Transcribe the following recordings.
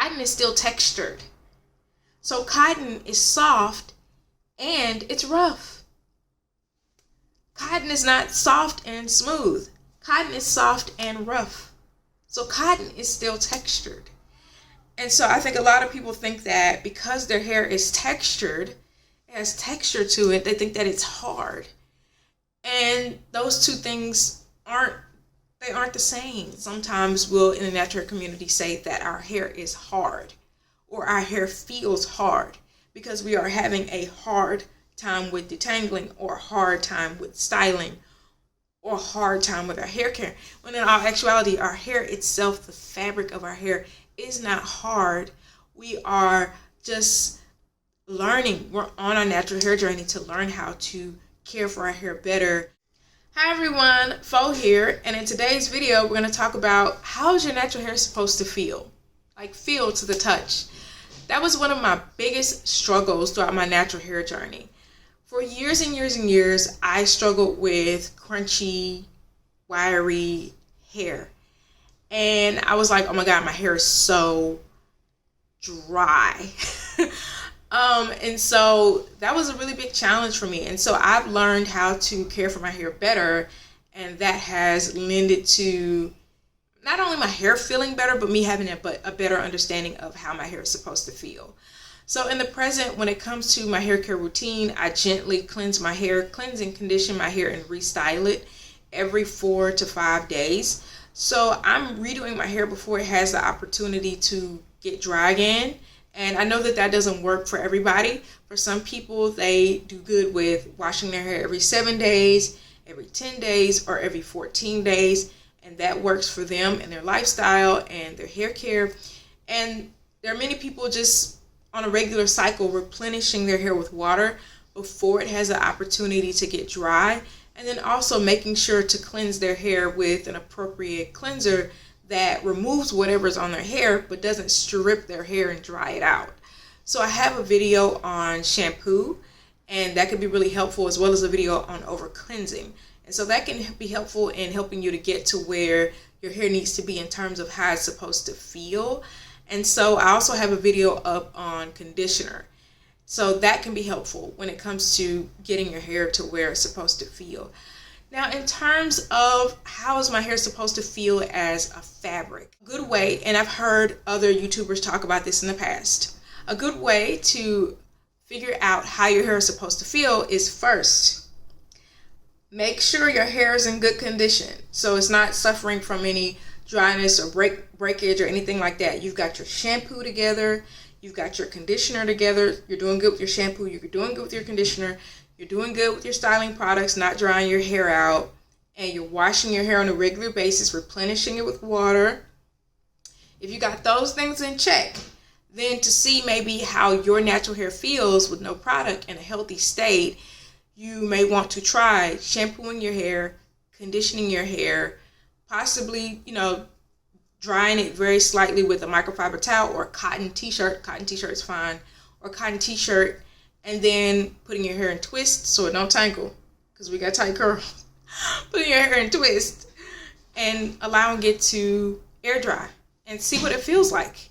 cotton is still textured. So cotton is soft and it's rough. Cotton is not soft and smooth. Cotton is soft and rough. So cotton is still textured. And so I think a lot of people think that because their hair is textured, it has texture to it, they think that it's hard. And those two things aren't the same. Sometimes we'll, in the natural hair community, say that our hair is hard or our hair feels hard because we are having a hard time with detangling or a hard time with styling or a hard time with our hair care. When in all actuality, our hair itself, the fabric of our hair, is not hard. We are just learning. We're on our natural hair journey to learn how to care for our hair better. Hi everyone, Fo here, and in today's video we're going to talk about how is your natural hair supposed to feel? Like feel to the touch. That was one of my biggest struggles throughout my natural hair journey. For years and years and years, I struggled with crunchy, wiry hair. And I was like, oh my God, my hair is so dry. And so that was a really big challenge for me. And so I've learned how to care for my hair better. And that has lended to not only my hair feeling better, but me having a better understanding of how my hair is supposed to feel. So in the present, when it comes to my hair care routine, I gently cleanse my hair, cleanse and condition my hair and restyle it every 4 to 5 days. So I'm redoing my hair before it has the opportunity to get dry again. And I know that that doesn't work for everybody. For some people, they do good with washing their hair every 7 days, every 10 days, or every 14 days. And that works for them and their lifestyle and their hair care. And there are many people just on a regular cycle replenishing their hair with water before it has the opportunity to get dry. And then also making sure to cleanse their hair with an appropriate cleanser that removes whatever's on their hair but doesn't strip their hair and dry it out. So I have a video on shampoo, and that could be really helpful, as well as a video on over cleansing. And so that can be helpful in helping you to get to where your hair needs to be in terms of how it's supposed to feel. And so I also have a video up on conditioner. So that can be helpful when it comes to getting your hair to where it's supposed to feel. Now, in terms of how is my hair supposed to feel as a fabric, a good way, and I've heard other YouTubers talk about this in the past, a good way to figure out how your hair is supposed to feel is first, make sure your hair is in good condition. So it's not suffering from any dryness or breakage or anything like that. You've got your shampoo together. You've got your conditioner together. You're doing good with your shampoo. You're doing good with your conditioner. You're doing good with your styling products, not drying your hair out. And you're washing your hair on a regular basis, replenishing it with water. If you got those things in check, then to see maybe how your natural hair feels with no product in a healthy state, you may want to try shampooing your hair, conditioning your hair, possibly, drying it very slightly with a microfiber towel or a cotton t-shirt. Cotton t-shirt is fine. Or cotton t-shirt, and then putting your hair in twists so it don't tangle, because we got tight curls. Putting your hair in twist and allowing it to air dry and see what it feels like.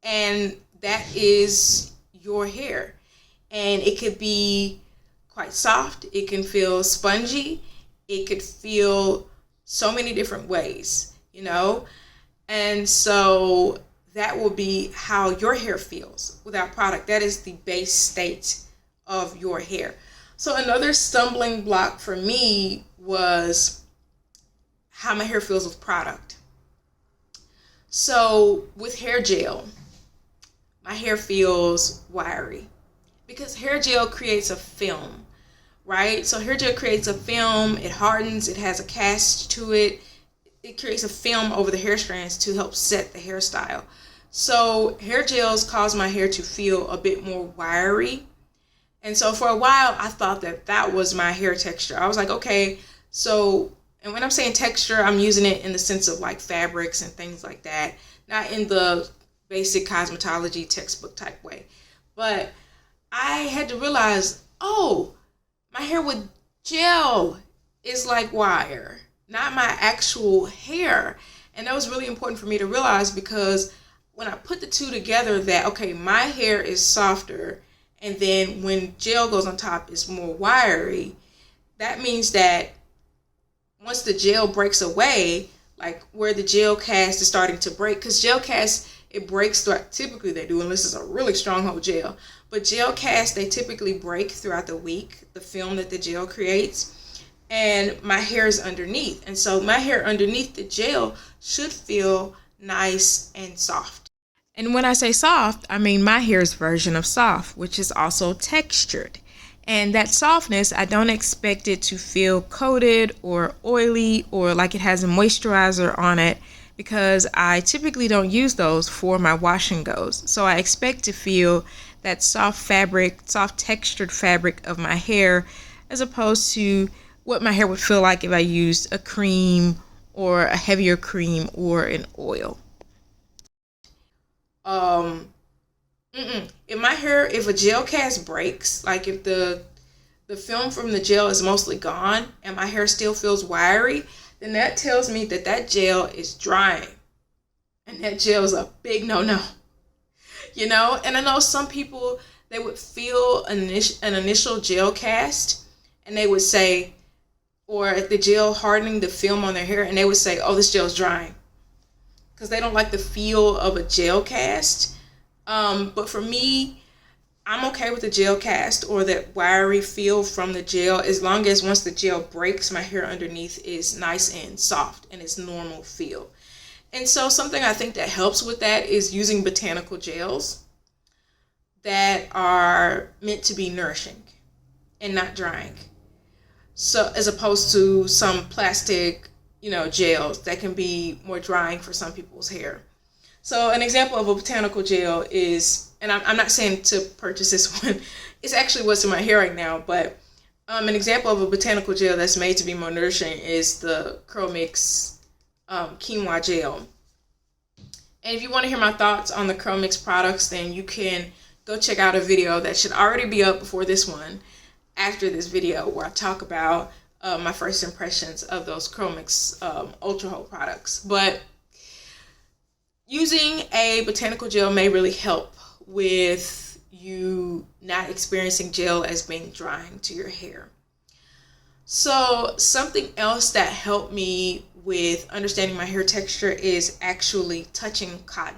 And that is your hair. And it could be quite soft. It can feel spongy. It could feel so many different ways, And so that will be how your hair feels without product. That is the base state of your hair. So another stumbling block for me was how my hair feels with product. So with hair gel, my hair feels wiry because hair gel creates a film, right? So hair gel creates a film, it hardens, it has a cast to it. It creates a film over the hair strands to help set the hairstyle. So hair gels cause my hair to feel a bit more wiry. And so for a while, I thought that that was my hair texture. I was like, okay, so, and when I'm saying texture, I'm using it in the sense of like fabrics and things like that, not in the basic cosmetology textbook type way. But I had to realize, oh, my hair with gel is like wire, not my actual hair. And that was really important for me to realize because when I put the two together, that, okay, my hair is softer, and then when gel goes on top, it's more wiry, that means that once the gel breaks away, like where the gel cast is starting to break, because gel cast, it breaks throughout, typically they do, unless it's a really stronghold gel. But gel cast, they typically break throughout the week, the film that the gel creates. And my hair is underneath. And so my hair underneath the gel should feel nice and soft. And when I say soft, I mean my hair's version of soft, which is also textured. And that softness, I don't expect it to feel coated or oily or like it has a moisturizer on it, because I typically don't use those for my wash and goes. So I expect to feel that soft fabric, soft textured fabric of my hair, as opposed to what my hair would feel like if I used a cream or a heavier cream or an oil. If a gel cast breaks, like if the film from the gel is mostly gone and my hair still feels wiry, then that tells me that that gel is drying. And that gel is a big no-no. And I know some people, they would feel an initial gel cast and they would say, or the gel hardening the film on their hair, and they would say, oh, this gel is drying, because they don't like the feel of a gel cast. But for me, I'm okay with the gel cast or that wiry feel from the gel, as long as once the gel breaks, my hair underneath is nice and soft and it's normal feel. And so something I think that helps with that is using botanical gels that are meant to be nourishing and not drying. So as opposed to some plastic, gels that can be more drying for some people's hair. So an example of a botanical gel is, and I'm not saying to purchase this one, it's actually what's in my hair right now, but an example of a botanical gel that's made to be more nourishing is the Curl Mix quinoa gel. And if you want to hear my thoughts on the Curl Mix products, then you can go check out a video that should already be up before this one, after this video, where I talk about my first impressions of those Curl Mix Ultra Hold products. But using a botanical gel may really help with you not experiencing gel as being drying to your hair. So something else that helped me with understanding my hair texture is actually touching cotton.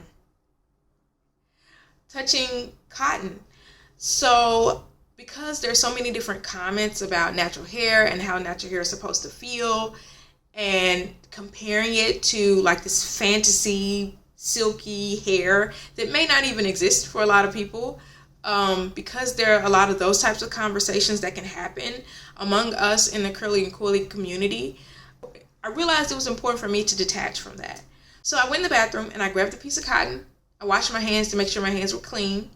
So because there's so many different comments about natural hair and how natural hair is supposed to feel, and comparing it to like this fantasy silky hair that may not even exist for a lot of people, because there are a lot of those types of conversations that can happen among us in the curly and coily community, I realized it was important for me to detach from that. So I went in the bathroom and I grabbed a piece of cotton. I washed my hands to make sure my hands were clean.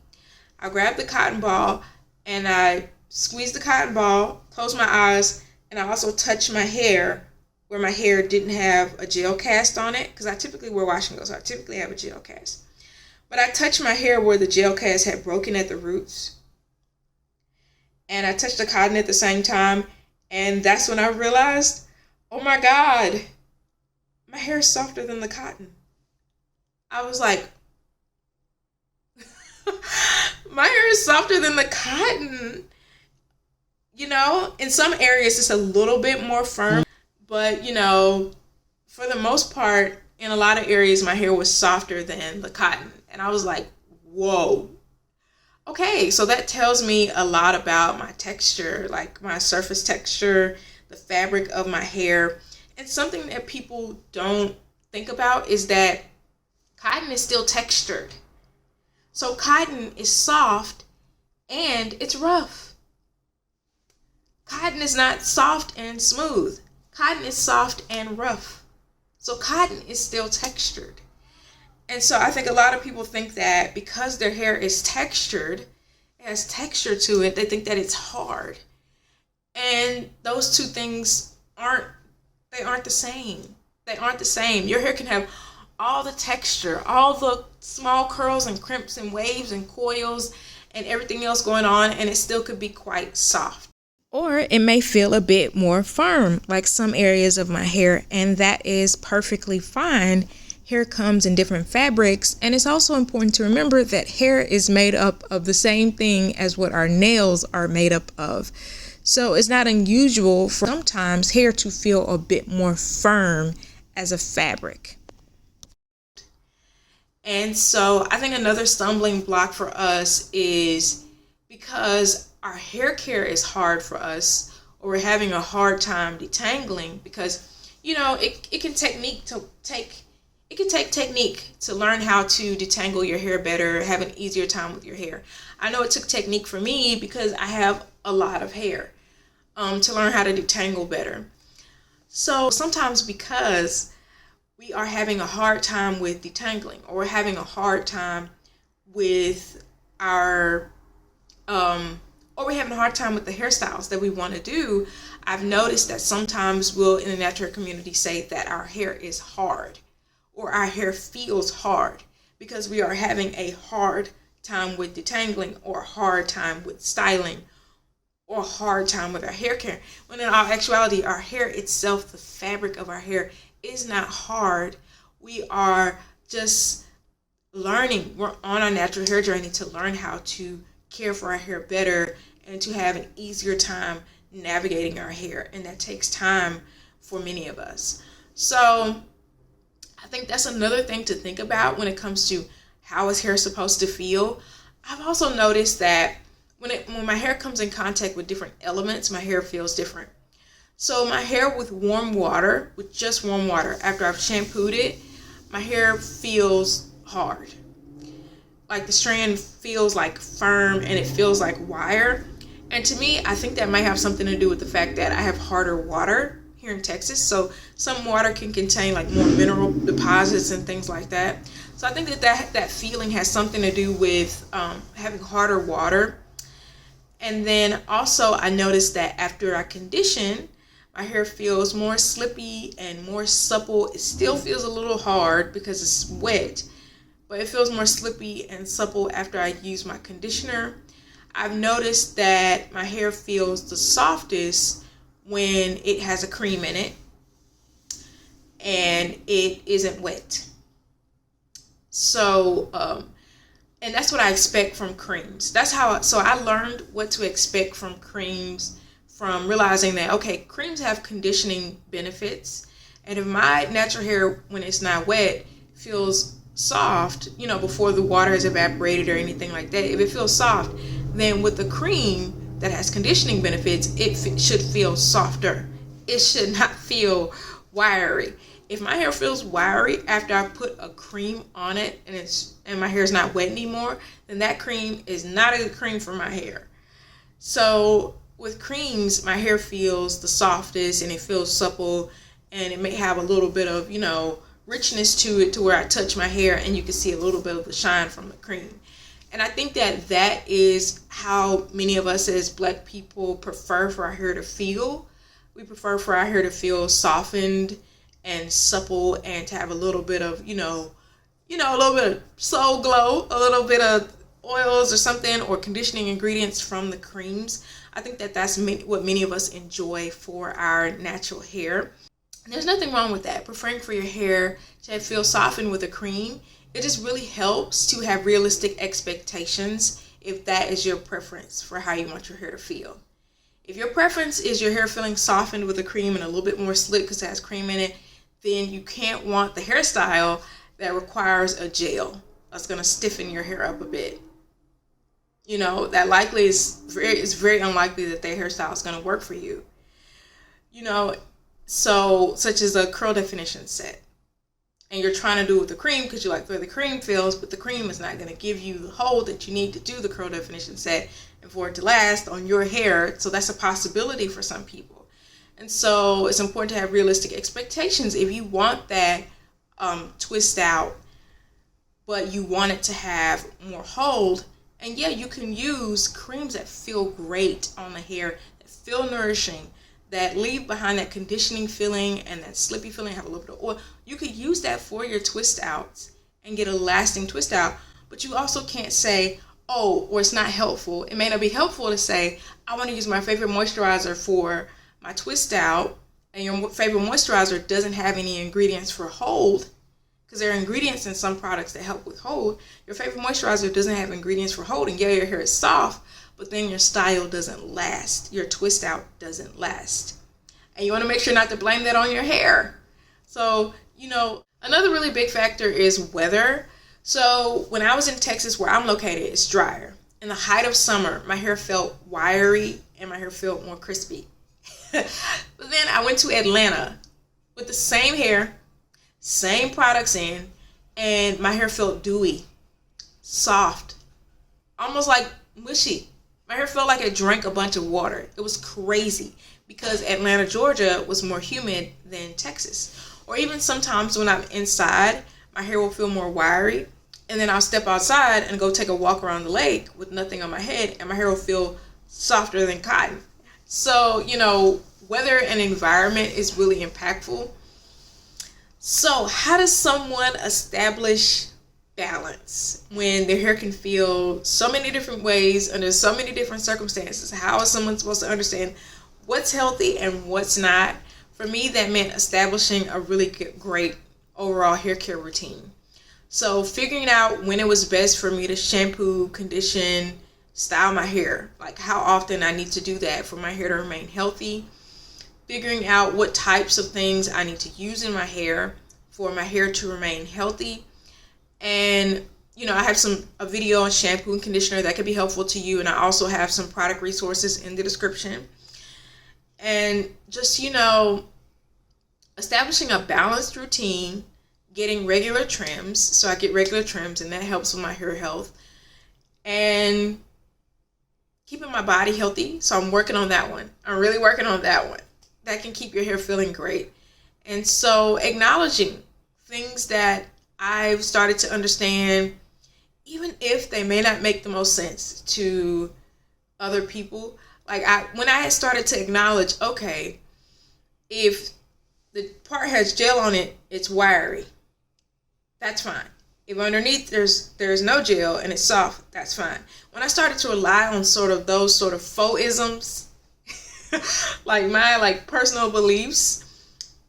I grabbed the cotton ball and I squeezed the cotton ball, closed my eyes, and I also touched my hair where my hair didn't have a gel cast on it, because I typically wear wash and go, so I typically have a gel cast. But I touched my hair where the gel cast had broken at the roots. And I touched the cotton at the same time, and that's when I realized, oh my God, my hair is softer than the cotton. I was like, my hair is softer than the cotton. In some areas it's a little bit more firm, but for the most part, in a lot of areas, my hair was softer than the cotton. And I was like, whoa. Okay, so that tells me a lot about my texture, like my surface texture, the fabric of my hair. And something that people don't think about is that cotton is still textured. So cotton is soft and it's rough. Cotton is not soft and smooth. Cotton is soft and rough. So cotton is still textured. And so I think a lot of people think that because their hair is textured, it has texture to it, they think that it's hard. And those two things aren't the same. They aren't the same. Your hair can have all the texture, all the small curls and crimps and waves and coils and everything else going on, and it still could be quite soft. Or it may feel a bit more firm, like some areas of my hair, and that is perfectly fine hair comes in different fabrics, and it's also important to remember that hair is made up of the same thing as what our nails are made up of. So it's not unusual for sometimes hair to feel a bit more firm as a fabric. And so I think another stumbling block for us is because our hair care is hard for us, or we're having a hard time detangling, because it can take technique to learn how to detangle your hair better, have an easier time with your hair. I know it took technique for me because I have a lot of hair to learn how to detangle better. So sometimes because we are having a hard time with detangling, or we're having a hard time with our or we're having a hard time with the hairstyles that we want to do, I've noticed that sometimes we'll in the natural community say that our hair is hard, or our hair feels hard, because we are having a hard time with detangling, or a hard time with styling, or a hard time with our hair care. When in all actuality, our hair itself, the fabric of our hair, is not hard. We are just learning. We're on our natural hair journey to learn how to care for our hair better and to have an easier time navigating our hair, and that takes time for many of us. So I think that's another thing to think about when it comes to how is hair supposed to feel. I've also noticed that when my hair comes in contact with different elements, my hair feels different. So my hair with just warm water, after I've shampooed it, my hair feels hard. Like the strand feels like firm, and it feels like wire. And to me, I think that might have something to do with the fact that I have harder water here in Texas. So some water can contain like more mineral deposits and things like that. So I think that feeling has something to do with having harder water. And then also I noticed that after I condition, my hair feels more slippy and more supple. It still feels a little hard because it's wet, but it feels more slippy and supple after I use my conditioner. I've noticed that my hair feels the softest when it has a cream in it and it isn't wet. So, and that's what I expect from creams. So I learned what to expect from creams from realizing that, okay, creams have conditioning benefits. And if my natural hair, when it's not wet, feels soft, before the water is evaporated or anything like that, if it feels soft, then with the cream that has conditioning benefits, it should feel softer. It should not feel wiry. If my hair feels wiry after I put a cream on it and my hair is not wet anymore, then that cream is not a good cream for my hair. So with creams, my hair feels the softest and it feels supple, and it may have a little bit of, richness to it, to where I touch my hair and you can see a little bit of the shine from the cream. And I think that is how many of us as Black people prefer for our hair to feel. We prefer for our hair to feel softened and supple, and to have a little bit of, a little bit of soul glow, a little bit of oils or something, or conditioning ingredients from the creams. I think that's what many of us enjoy for our natural hair. And there's nothing wrong with that. Preferring for your hair to feel softened with a cream, it just really helps to have realistic expectations if that is your preference for how you want your hair to feel. If your preference is your hair feeling softened with a cream and a little bit more slick because it has cream in it, then you can't want the hairstyle that requires a gel that's going to stiffen your hair up a bit. That likely it's very unlikely that that hairstyle is going to work for you. So such as a curl definition set. And you're trying to do it with the cream because you like the way the cream feels, but the cream is not going to give you the hold that you need to do the curl definition set and for it to last on your hair. So that's a possibility for some people. And so it's important to have realistic expectations. If you want that twist out, but you want it to have more hold, and yeah, you can use creams that feel great on the hair, that feel nourishing, that leave behind that conditioning feeling and that slippy feeling, have a little bit of oil. You could use that for your twist outs and get a lasting twist out. But you also can't say, or it's not helpful. It may not be helpful to say, I want to use my favorite moisturizer for my twist out, and your favorite moisturizer doesn't have any ingredients for hold. because there are ingredients in some products that help with hold. Your favorite moisturizer doesn't have ingredients for holding. Yeah, your hair is soft, but then your style doesn't last. Your twist out doesn't last. And you want to make sure not to blame that on your hair. So, another really big factor is weather. So when I was in Texas, where I'm located, it's drier. In the height of summer, my hair felt wiry and my hair felt more crispy. But then I went to Atlanta with the same hair, same products in, and my hair felt dewy, soft, almost like mushy. My hair felt like it drank a bunch of water. It was crazy because Atlanta, Georgia was more humid than Texas. Or even sometimes when I'm inside, my hair will feel more wiry. And then I'll step outside and go take a walk around the lake with nothing on my head, and my hair will feel softer than cotton. So, weather and environment is really impactful. So how does someone establish balance when their hair can feel so many different ways under so many different circumstances? How is someone supposed to understand what's healthy and what's not? For me, that meant establishing a really great overall hair care routine. So figuring out when it was best for me to shampoo, condition, style my hair, like how often I need to do that for my hair to remain healthy. Figuring out what types of things I need to use in my hair for my hair to remain healthy. And, I have a video on shampoo and conditioner that could be helpful to you. And I also have some product resources in the description. And just, establishing a balanced routine, getting regular trims. So I get regular trims and that helps with my hair health. And keeping my body healthy. So I'm working on that one. I'm really working on that one. That can keep your hair feeling great. And so acknowledging things that I've started to understand, even if they may not make the most sense to other people. When I had started to acknowledge, okay, if the part has gel on it, it's wiry. That's fine. If underneath there's no gel and it's soft, that's fine. When I started to rely on those faux isms, like my personal beliefs,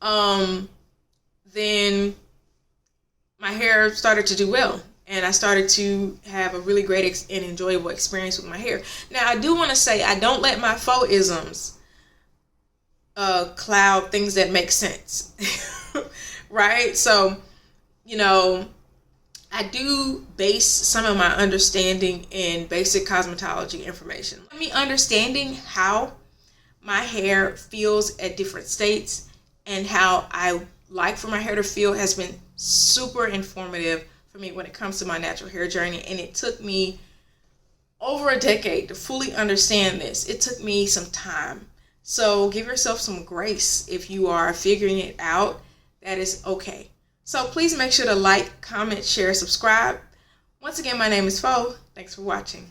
then my hair started to do well, and I started to have a really great and enjoyable experience with my hair. Now I do want to say I don't let my faux isms cloud things that make sense. Right? So, I do base some of my understanding in basic cosmetology information. Me understanding how my hair feels at different states and how I like for my hair to feel has been super informative for me when it comes to my natural hair journey. And it took me over a decade to fully understand this. It took me some time. So give yourself some grace if you are figuring it out. That is okay. So please make sure to like, comment, share, subscribe. Once again, my name is Fo. Thanks for watching.